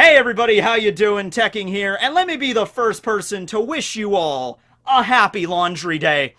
Hey everybody, how you doing? Tekking here, and let me be the first person to wish you all a happy laundry day.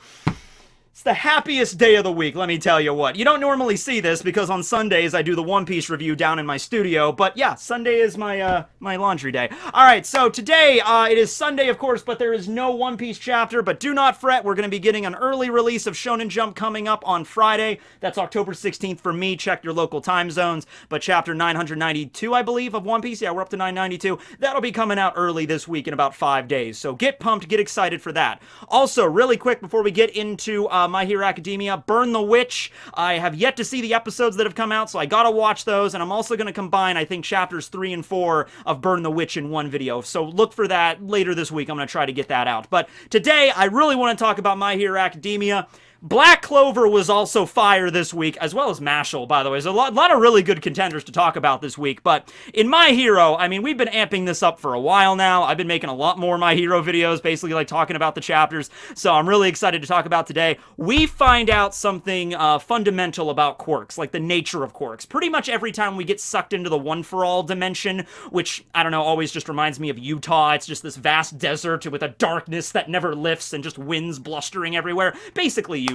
It's the happiest day of the week, let me tell you what. You don't normally see this because on Sundays I do the One Piece review down in my studio, but yeah, Sunday is my laundry day. Alright, so today, it is Sunday of course, but there is no One Piece chapter, but do not fret, we're going to be getting an early release of Shonen Jump coming up on Friday. That's October 16th for me, check your local time zones, but chapter 992, I believe, of One Piece, yeah, we're up to 992, that'll be coming out early this week in about 5 days, so get pumped, get excited for that. Also, really quick before we get into My Hero Academia, Burn the Witch. I have yet to see the episodes that have come out, so I gotta watch those, and I'm also gonna combine, I think, chapters 3 and 4 of Burn the Witch in one video, so look for that later this week. I'm gonna try to get that out. But today, I really want to talk about My Hero Academia. Black Clover was also fire this week, as well as Mashal, by the way. There's a lot of really good contenders to talk about this week, but in My Hero, I mean, we've been amping this up for a while now. I've been making a lot more My Hero videos, basically like talking about the chapters, so I'm really excited to talk about today. We find out something fundamental about quirks, like the nature of quirks. Pretty much every time we get sucked into the one-for-all dimension, which, I don't know, always just reminds me of Utah. It's just this vast desert with a darkness that never lifts and just winds blustering everywhere. Basically Utah.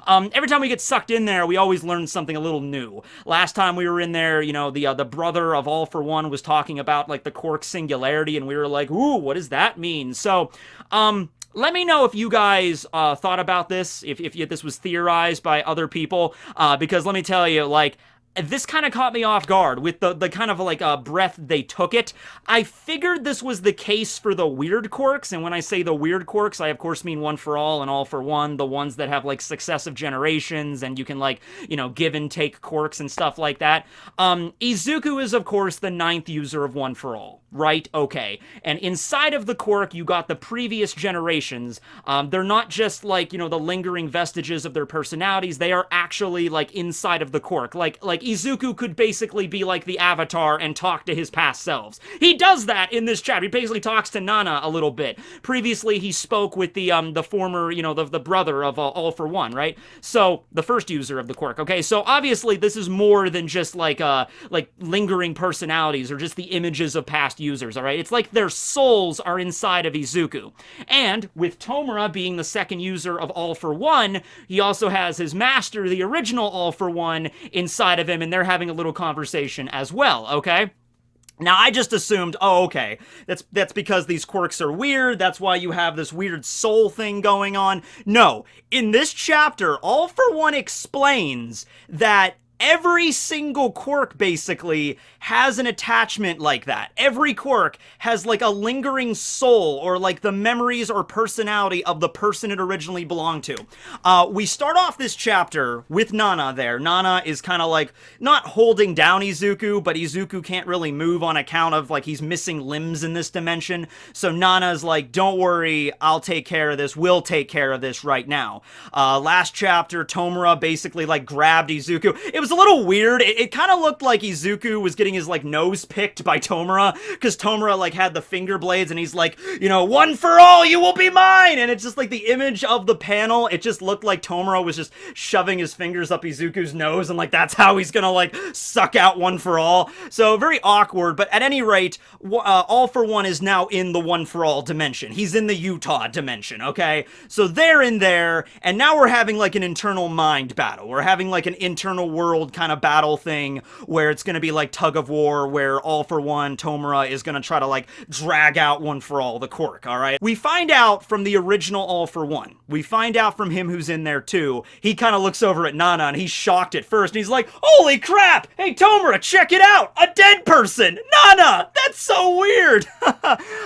Every time we get sucked in there, we always learn something a little new. Last time we were in there, you know, the brother of All for One was talking about, like, the quirk singularity, and we were like, ooh, what does that mean? So, let me know if you guys thought about this, if this was theorized by other people, because let me tell you, like, this kind of caught me off guard with the kind of like breath they took it. I figured this was the case for the weird quirks, and when I say the weird quirks, I of course mean One for All and All for One, the ones that have like successive generations, and you can like, you know, give and take quirks and stuff like that. Izuku is of course the 9th user of One for All, right? Okay. And inside of the quirk, you got the previous generations. They're not just like, you know, the lingering vestiges of their personalities, they are actually like inside of the quirk. Like Izuku could basically be like the Avatar and talk to his past selves. He does that in this chapter. He basically talks to Nana a little bit. Previously, he spoke with the former, you know, the brother of All for One, right? So, the first user of the quirk, okay? So, obviously, this is more than just like lingering personalities or just the images of past users, all right? It's like their souls are inside of Izuku. And with Tomura being the second user of All for One, he also has his master, the original All for One, inside of him, and they're having a little conversation as well, okay? Now, I just assumed, oh, okay, that's because these quirks are weird, that's why you have this weird soul thing going on. No, in this chapter, All for One explains that every single quirk, basically, has an attachment like that. Every quirk has, like, a lingering soul, or, like, the memories or personality of the person it originally belonged to. We start off this chapter with Nana there. Nana is kind of, like, not holding down Izuku, but Izuku can't really move on account of, like, he's missing limbs in this dimension. So Nana's like, don't worry, I'll take care of this. We'll take care of this right now. Last chapter, Tomura basically, like, grabbed Izuku. It was a little weird. It kind of looked like Izuku was getting his, like, nose picked by Tomura, because Tomura, like, had the finger blades, and he's like, you know, one for all, you will be mine! And it's just, like, the image of the panel, it just looked like Tomura was just shoving his fingers up Izuku's nose, and, like, that's how he's gonna, like, suck out one for all. So, very awkward, but at any rate, All for One is now in the one for all dimension. He's in the Utah dimension, okay? So they're in there, and now we're having, like, an internal mind battle. We're having, like, an internal world kind of battle thing where it's going to be like tug of war, where All for One, Tomura, is going to try to like drag out One for All, the quirk, alright? We find out from the original All for One. We find out from him who's in there too. He kind of looks over at Nana and he's shocked at first and he's like, holy crap! Hey Tomura, check it out! A dead person! Nana! That's so weird!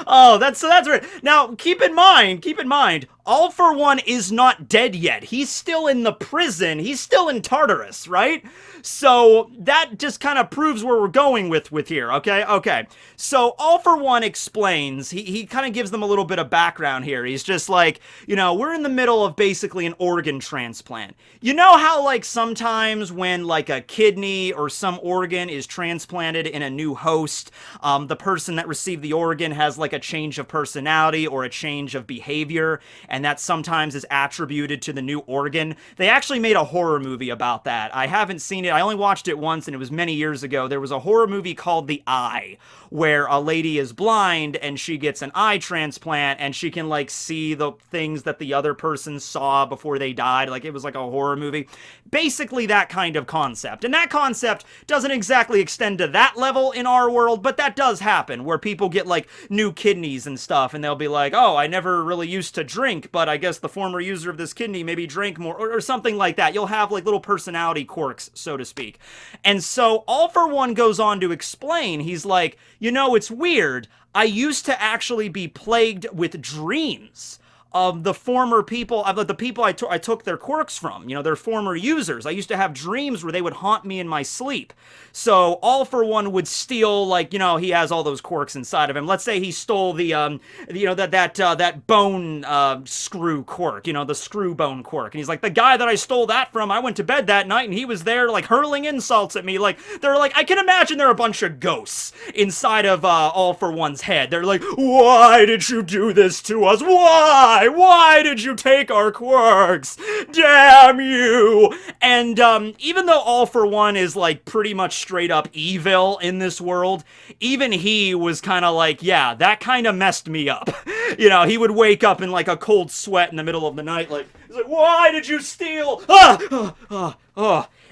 Oh, that's weird. Now, keep in mind, All for One is not dead yet. He's still in the prison. He's still in Tartarus, right? So that just kind of proves where we're going with here, okay? Okay. So All for One explains, he kind of gives them a little bit of background here. He's just like, you know, we're in the middle of basically an organ transplant. You know how, like, sometimes when, like, a kidney or some organ is transplanted in a new host, the person that received the organ has, like, a change of personality or a change of behavior, and that sometimes is attributed to the new organ. They actually made a horror movie about that. I haven't seen it. I only watched it once, and it was many years ago. There was a horror movie called The Eye, where a lady is blind and she gets an eye transplant, and she can like see the things that the other person saw before they died. Like, it was like a horror movie. Basically that kind of concept. And that concept doesn't exactly extend to that level in our world, but that does happen, where people get like new kidneys and stuff, and they'll be like, oh, I never really used to drink, but I guess the former user of this kidney maybe drank more, or something like that. You'll have like little personality quirks, so to speak. And so All For One goes on to explain, he's like, you know, it's weird. I used to actually be plagued with dreams of the former people, of the people I took their quirks from, you know, their former users. I used to have dreams where they would haunt me in my sleep. So All For One would steal, like, you know, he has all those quirks inside of him. Let's say he stole the, you know, that bone screw quirk, you know, the screw bone quirk. And he's like, the guy that I stole that from, I went to bed that night and he was there, like, hurling insults at me. Like, they're like, I can imagine there are a bunch of ghosts inside of All For One's head. They're like, why did you do this to us? Why? Why did you take our quirks? Damn you! And even though All For One is like pretty much straight up evil in this world, even he was kind of like, yeah, that kind of messed me up. You know, he would wake up in like a cold sweat in the middle of the night, like, he's like, why did you steal?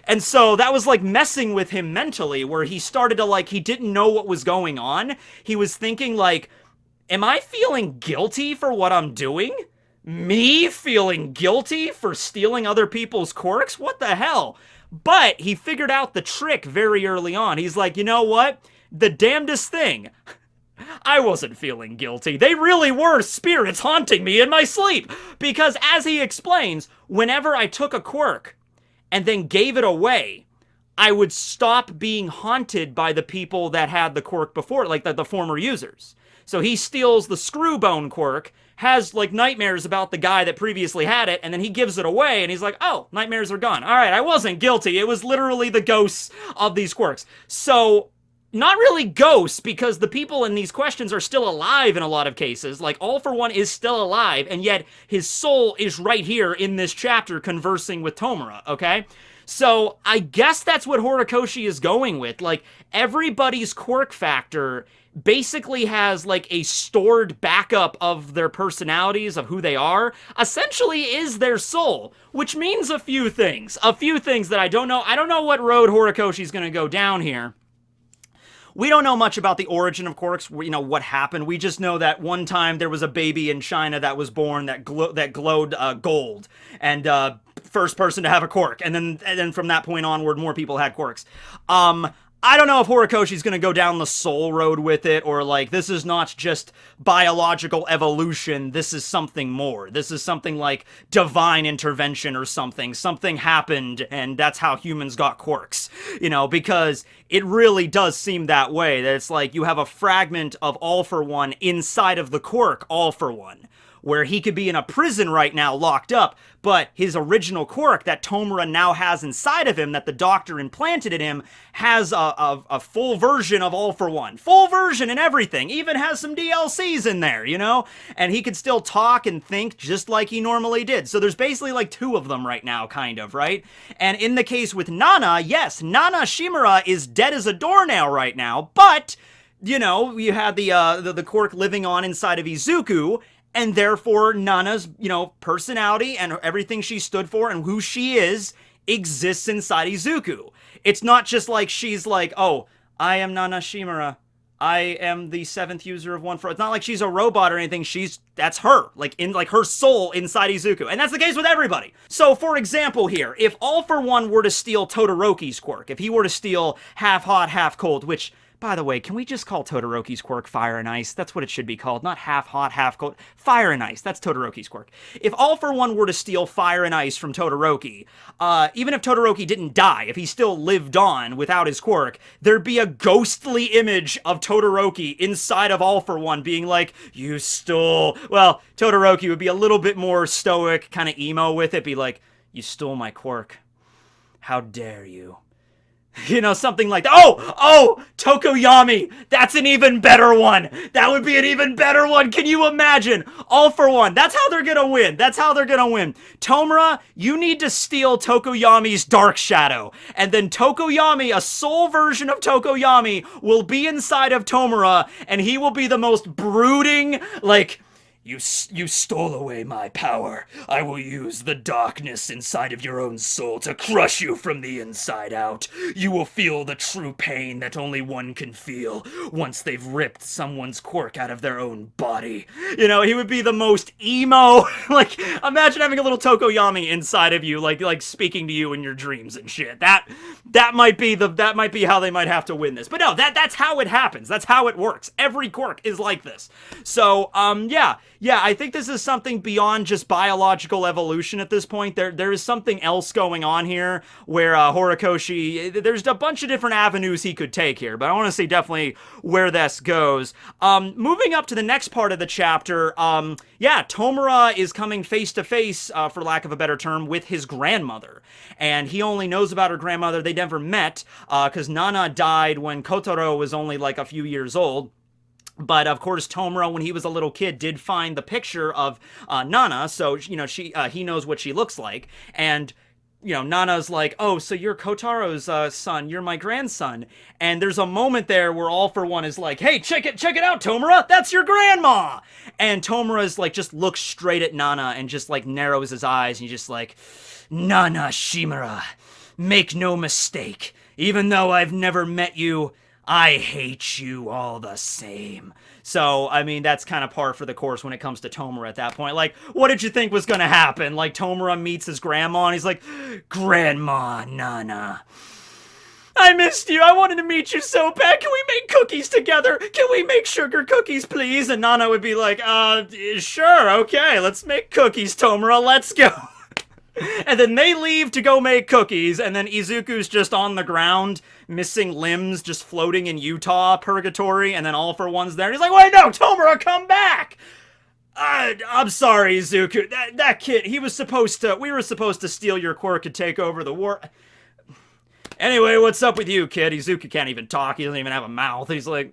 And so that was like messing with him mentally, where he started to like, he didn't know what was going on. He was thinking like, am I feeling guilty for what I'm doing? Me feeling guilty for stealing other people's quirks? What the hell? But he figured out the trick very early on. He's like, you know what? The damnedest thing. I wasn't feeling guilty. They really were spirits haunting me in my sleep. Because as he explains, whenever I took a quirk and then gave it away, I would stop being haunted by the people that had the quirk before, like the former users. So he steals the Screwbone quirk, has like nightmares about the guy that previously had it, and then he gives it away, and he's like, oh, nightmares are gone. All right, I wasn't guilty. It was literally the ghosts of these quirks. So, not really ghosts, because the people in these questions are still alive in a lot of cases. Like, All For One is still alive, and yet his soul is right here in this chapter conversing with Tomura, okay? So, I guess that's what Horikoshi is going with. Like, everybody's quirk factor basically has like a stored backup of their personalities, of who they are, essentially is their soul, which means a few things that I don't know. I don't know what road Horikoshi's gonna go down here. We don't know much about the origin of quirks, you know, what happened. We just know that one time there was a baby in China that was born that glowed gold, and first person to have a quirk, and then from that point onward, more people had quirks. I don't know if Horikoshi's gonna go down the soul road with it, or like, this is not just biological evolution, this is something more. This is something like divine intervention or something. Something happened, and that's how humans got quirks. You know, because it really does seem that way, that it's like you have a fragment of All For One inside of the quirk All For One, where he could be in a prison right now, locked up, but his original quirk that Tomura now has inside of him, that the doctor implanted in him, has a full version of All For One. Full version and everything. Even has some DLCs in there, you know? And he could still talk and think just like he normally did. So there's basically like two of them right now, kind of, right? And in the case with Nana, yes, Nana Shimura is dead as a doornail right now, but, you know, you had the quirk living on inside of Izuku, and therefore Nana's, you know, personality and everything she stood for and who she is exists inside Izuku. It's not just like she's like, oh, I am Nana Shimura. I am the 7th user of one for. It's not like she's a robot or anything. That's her, like her soul inside Izuku. And that's the case with everybody. So for example here, if All For One were to steal Todoroki's quirk, if he were to steal half hot, half cold, which, by the way, can we just call Todoroki's quirk Fire and Ice? That's what it should be called, not half hot, half cold. Fire and Ice, that's Todoroki's quirk. If All For One were to steal Fire and Ice from Todoroki, even if Todoroki didn't die, if he still lived on without his quirk, there'd be a ghostly image of Todoroki inside of All For One being like, you stole... Well, Todoroki would be a little bit more stoic, kind of emo with it, be like, you stole my quirk. How dare you? You know, something like that. Oh, Tokoyami. That's an even better one. That would be an even better one. Can you imagine? All for one. That's how they're gonna win. That's how they're gonna win. Tomura, you need to steal Tokoyami's Dark Shadow. And then Tokoyami, a soul version of Tokoyami, will be inside of Tomura, and he will be the most brooding, like, You stole away my power. I will use the darkness inside of your own soul to crush you from the inside out. You will feel the true pain that only one can feel once they've ripped someone's quirk out of their own body. You know, he would be the most emo. Like, imagine having a little Tokoyami inside of you, like speaking to you in your dreams and shit. That might be how they might have to win this. But no, that's how it happens. That's how it works. Every quirk is like this. So, yeah, I think this is something beyond just biological evolution at this point. There is something else going on here where Horikoshi, there's a bunch of different avenues he could take here, but I want to see definitely where this goes. Moving up to the next part of the chapter, yeah, Tomura is coming face to face, for lack of a better term, with his grandmother. And he only knows about her grandmother. They never met, because Nana died when Kotaro was only like a few years old. But, of course, Tomura, when he was a little kid, did find the picture of Nana, so, you know, he knows what she looks like, and, you know, Nana's like, oh, so you're Kotaro's son, you're my grandson, and there's a moment there where All For One is like, hey, check it out, Tomura, that's your grandma! And Tomura's like, just looks straight at Nana and just, like, narrows his eyes, and he's just like, Nana Shimura, make no mistake, even though I've never met you, I hate you all the same. So, I mean, that's kind of par for the course when it comes to Tomura at that point. Like, what did you think was going to happen? Like, Tomura meets his grandma, and he's like, Grandma Nana, I missed you. I wanted to meet you so bad. Can we make cookies together? Can we make sugar cookies, please? And Nana would be like, sure, okay, let's make cookies, Tomura, let's go. And then they leave to go make cookies, and then Izuku's just on the ground, missing limbs, just floating in Utah purgatory, and then All For One's there, and he's like, wait, no, Tomura, come back! I'm sorry, Izuku, that kid, we were supposed to steal your quirk and take over the war. Anyway, what's up with you, kid? Izuku can't even talk. He doesn't even have a mouth. He's like,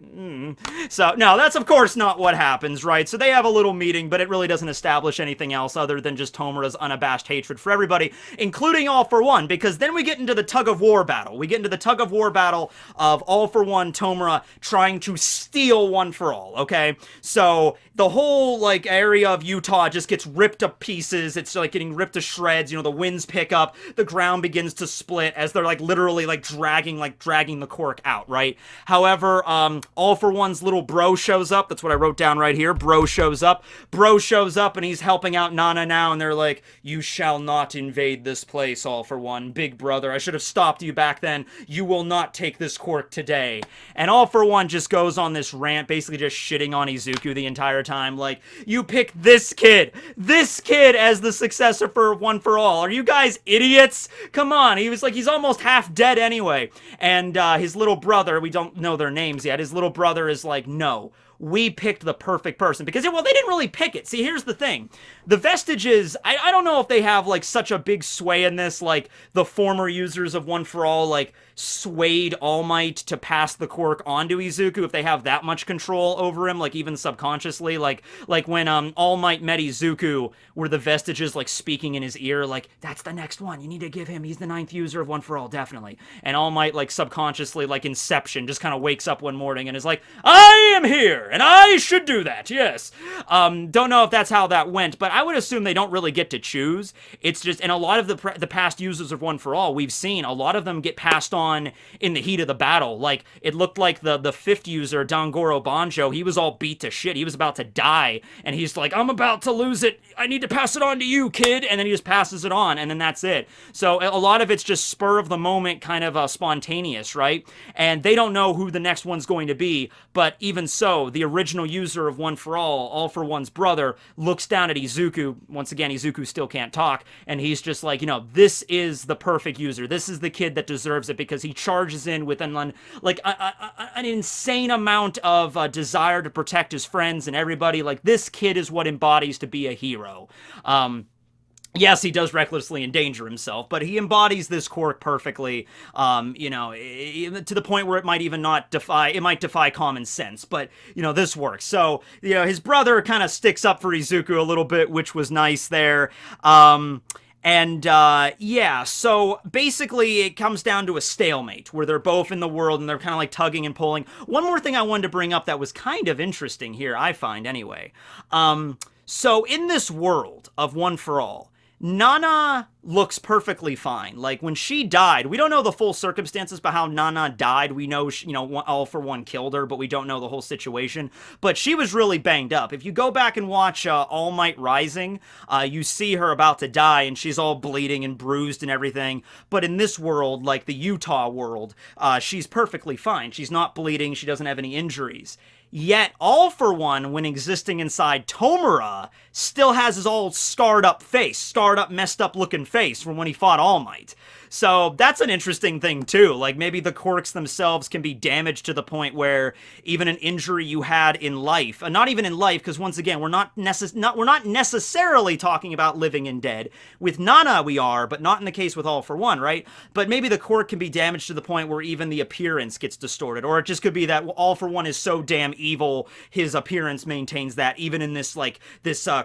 So, no, that's of course not what happens, right? So they have a little meeting, but it really doesn't establish anything else other than just Tomura's unabashed hatred for everybody, including All For One, because then we get into the tug-of-war battle. We get into the tug-of-war battle of All For One, Tomura, trying to steal One For All, okay? So the whole, like, area of Utah just gets ripped to pieces. It's, like, getting ripped to shreds. You know, the winds pick up. The ground begins to split as they're, like, literally dragging the quirk out, right? However, All For One's little bro shows up. That's what I wrote down right here. Bro shows up, and he's helping out Nana now, and they're like, you shall not invade this place, All For One. Big brother, I should have stopped you back then. You will not take this quirk today. And All For One just goes on this rant, basically just shitting on Izuku the entire time, like, you picked this kid as the successor for One For All. Are you guys idiots? Come on. He was like, he's almost half dead anyway, and his little brother, we don't know their names yet, his little brother is like, no, we picked the perfect person, because, well, they didn't really pick it. See, here's the thing, the Vestiges, I don't know if they have, like, such a big sway in this, like, the former users of One For All, like, swayed All Might to pass the quirk onto Izuku, if they have that much control over him, like, even subconsciously, like when, All Might met Izuku, were the Vestiges, like, speaking in his ear, like, that's the next one, you need to give him, he's the 9th user of One For All, definitely, and All Might, like, subconsciously, like Inception, just kind of wakes up one morning and is like, I am here, and I should do that, yes. Don't know if that's how that went, but I would assume they don't really get to choose. It's just, and a lot of the past users of One For All, we've seen, a lot of them get passed on in the heat of the battle. Like, it looked like the 5th user, Dongoro Banjo, he was all beat to shit. He was about to die, and he's like, I'm about to lose it. I need to pass it on to you, kid. And then he just passes it on, and then that's it. So a lot of it's just spur of the moment, kind of spontaneous, right? And they don't know who the next one's going to be, but even so, the original user of One For All For One's brother, looks down at Izuku. Once again, Izuku still can't talk, and he's just like, you know, this is the perfect user. This is the kid that deserves it, because he charges in with an insane amount of desire to protect his friends and everybody. Like, this kid is what embodies to be a hero. Yes, he does recklessly endanger himself, but he embodies this quirk perfectly, to the point where it might even not defy, it might defy common sense, but, this works. So, his brother kind of sticks up for Izuku a little bit, which was nice there. So basically it comes down to a stalemate where they're both in the world and they're kind of like tugging and pulling. One more thing I wanted to bring up that was kind of interesting here, I find anyway. So in this world of One for All, Nana looks perfectly fine. Like, when she died, we don't know the full circumstances about how Nana died. We know, All for One killed her, but we don't know the whole situation. But she was really banged up. If you go back and watch All Might Rising, you see her about to die, and she's all bleeding and bruised and everything. But in this world, like the Utah world, she's perfectly fine. She's not bleeding. She doesn't have any injuries. Yet, All for One, when existing inside Tomura, still has his old scarred up face, scarred up, messed up looking face from when he fought All Might. So that's an interesting thing too. Like, maybe the quirks themselves can be damaged to the point where even an injury you had in life, not even in life, because once again, we're not necessarily talking about living and dead. With Nana we are, but not in the case with All for One, right? But maybe the quirk can be damaged to the point where even the appearance gets distorted, or it just could be that All for One is so damn evil, his appearance maintains that even in this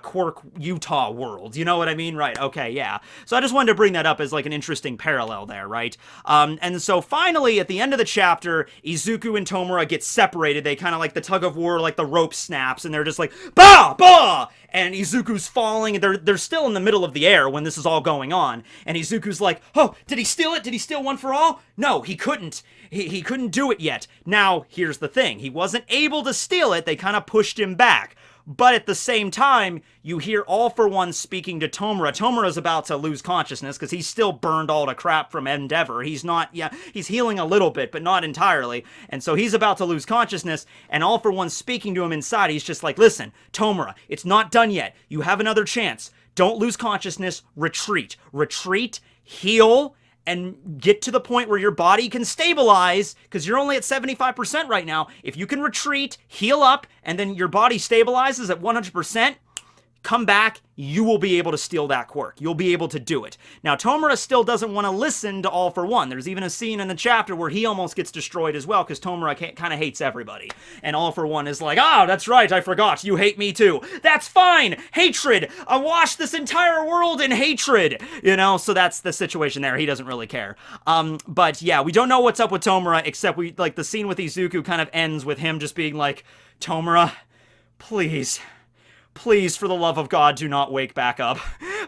quirk Utah world. You know what I mean? Right? Okay, yeah. So I just wanted to bring that up as like an interesting parallel there, right? And so finally, at the end of the chapter, Izuku and Tomura get separated. They kind of like the tug of war, like the rope snaps, and they're just like, bah, bah! And Izuku's falling, and they're still in the middle of the air when this is all going on. And Izuku's like, oh, did he steal it? Did he steal One for All? No, he couldn't. He couldn't do it yet. Now, here's the thing. He wasn't able to steal it. They kind of pushed him back. But at the same time, you hear All for One speaking to Tomura. Tomura's about to lose consciousness because he's still burned all to crap from Endeavor. He's healing a little bit, but not entirely. And so he's about to lose consciousness, and All for One speaking to him inside. He's just like, listen, Tomura, it's not done yet. You have another chance. Don't lose consciousness. Retreat. Retreat, heal, and get to the point where your body can stabilize, because you're only at 75% right now. If you can retreat, heal up, and then your body stabilizes at 100%, come back, you will be able to steal that quirk. You'll be able to do it. Now, Tomura still doesn't want to listen to All for One. There's even a scene in the chapter where he almost gets destroyed as well, because Tomura kind of hates everybody. And All for One is like, that's right, I forgot, you hate me too. That's fine! Hatred! I washed this entire world in hatred! So that's the situation there. He doesn't really care. But yeah, we don't know what's up with Tomura, except the scene with Izuku kind of ends with him just being like, Tomura, please, for the love of God, do not wake back up.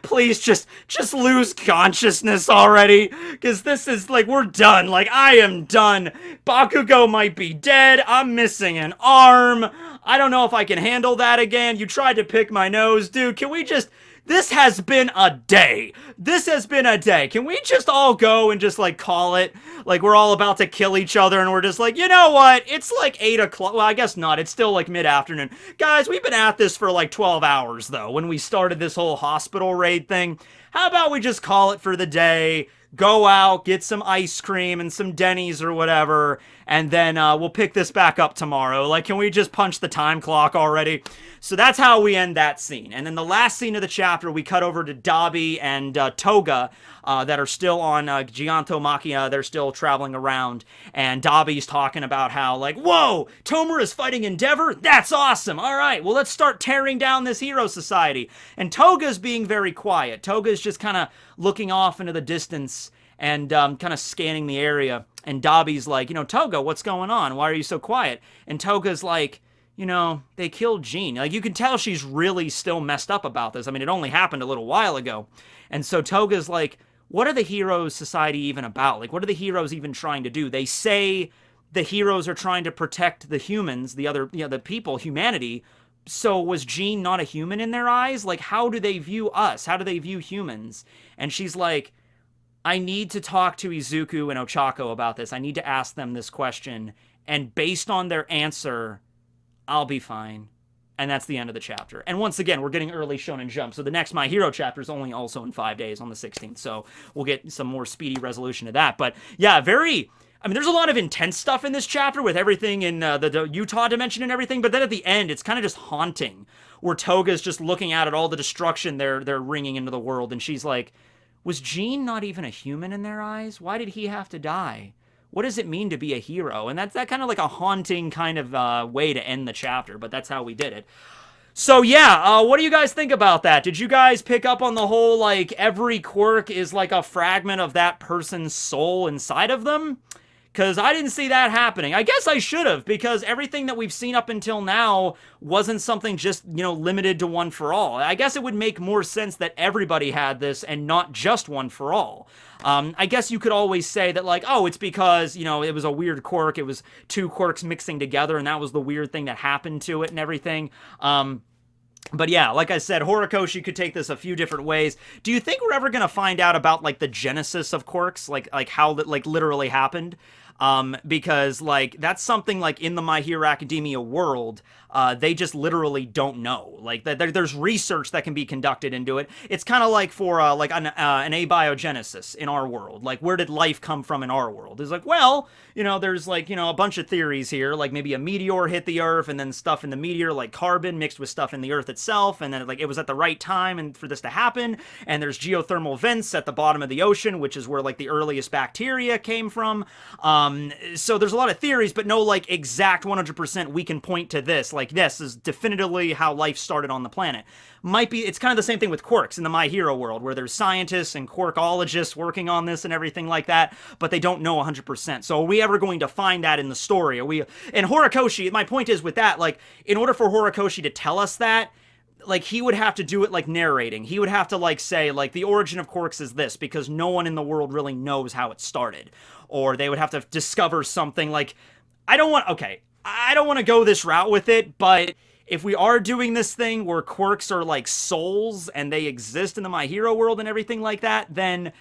Please, just lose consciousness already. Because this is, we're done. I am done. Bakugo might be dead. I'm missing an arm. I don't know if I can handle that again. You tried to pick my nose. Dude, can we just... This has been a day. This has been a day. Can we just all go and just, call it? We're all about to kill each other, and we're just like, you know what? It's 8 o'clock. Well, I guess not. It's still, mid-afternoon. Guys, we've been at this for, 12 hours, though, when we started this whole hospital raid thing. How about we just call it for the day? Go out, get some ice cream and some Denny's or whatever, and then we'll pick this back up tomorrow. Can we just punch the time clock already? So that's how we end that scene. And then the last scene of the chapter, we cut over to Dabi and Toga that are still on Giganto Machina. They're still traveling around, and Dabi's talking about how, whoa, Tomura's fighting Endeavor? That's awesome! Alright, well, let's start tearing down this hero society. And Toga's being very quiet. Toga's just kind of looking off into the distance and kind of scanning the area. And Dabi's like, Toga, what's going on? Why are you so quiet? And Toga's like, they killed Jean. You can tell she's really still messed up about this. I mean, it only happened a little while ago. And so Toga's like, what are the heroes society even about? What are the heroes even trying to do? They say the heroes are trying to protect the humans, the other, the people, humanity. So was Jean not a human in their eyes? How do they view us? How do they view humans? And she's like, I need to talk to Izuku and Ochako about this. I need to ask them this question. And based on their answer, I'll be fine. And that's the end of the chapter. And once again, we're getting early Shonen Jump. So the next My Hero chapter is only also in 5 days on the 16th. So we'll get some more speedy resolution to that. But yeah, there's a lot of intense stuff in this chapter with everything in the Utah dimension and everything. But then at the end, it's kind of just haunting where Toga's just looking out at all the destruction they're ringing into the world, and she's like, was Gene not even a human in their eyes? Why did he have to die? What does it mean to be a hero? And that's that kind of like a haunting kind of way to end the chapter, but that's how we did it. So yeah, what do you guys think about that? Did you guys pick up on the whole, like, every quirk is like a fragment of that person's soul inside of them? Because I didn't see that happening. I guess I should have, because everything that we've seen up until now wasn't something just, you know, limited to One for All. I guess it would make more sense that everybody had this and not just One for All. I guess you could always say that, like, oh, it's because, you know, it was a weird quirk. It was two quirks mixing together, and that was the weird thing that happened to it and everything. But yeah, like I said, Horikoshi could take this a few different ways. Do you think we're ever going to find out about, like, the genesis of quirks? Like how that, like, literally happened? Because, like, that's something, like, in the My Hero Academia world, they just literally don't know. Like, there's research that can be conducted into it. It's kind of like for, like, an abiogenesis in our world. Like, where did life come from in our world? It's like, well, you know, there's, like, you know, a bunch of theories here. Like, maybe a meteor hit the Earth, and then stuff in the meteor, like carbon, mixed with stuff in the Earth itself, and then, like, it was at the right time and for this to happen, and there's geothermal vents at the bottom of the ocean, which is where, like, the earliest bacteria came from. So there's a lot of theories, but no, like, exact 100% we can point to this. Like, this is definitively how life started on the planet. It's kind of the same thing with quirks in the My Hero world, where there's scientists and quirkologists working on this and everything like that, but they don't know 100%. So are we ever going to find that in the story? And Horikoshi, my point is with that, like, in order for Horikoshi to tell us that, like, he would have to do it like narrating. He would have to, like, say, like, the origin of quirks is this, because no one in the world really knows how it started. Or they would have to discover something, like, I don't want to go this route with it, but if we are doing this thing where quirks are like souls and they exist in the My Hero world and everything like that, then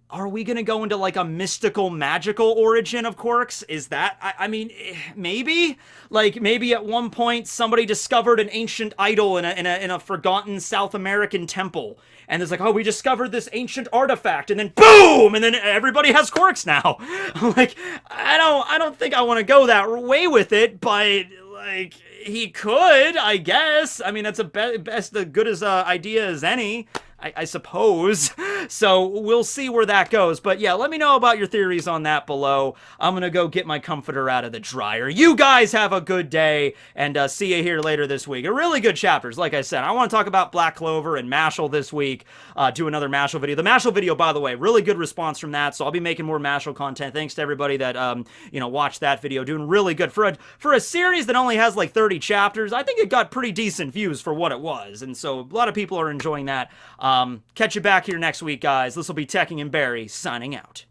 are we going to go into, like, a mystical, magical origin of quirks? Is that, I mean, maybe? Like, maybe at one point somebody discovered an ancient idol in a forgotten South American temple. And it's like, oh, we discovered this ancient artifact, and then boom! And then everybody has quirks now. Like, I don't think I want to go that way with it, but, like, he could, I guess. I mean, that's as good as idea as any. I suppose. So we'll see where that goes. But yeah, let me know about your theories on that below. I'm gonna go get my comforter out of the dryer. You guys have a good day, and see you here later this week. Really good chapters, like I said. I want to talk about Black Clover and Mashal this week. Do another Mashal video. The Mashal video, by the way, really good response from that, so I'll be making more Mashal content. Thanks to everybody that, you know, watched that video. Doing really good. For a series that only has like 30 chapters, I think it got pretty decent views for what it was, and so a lot of people are enjoying that. Catch you back here next week, guys. This will be Tekking and Barry signing out.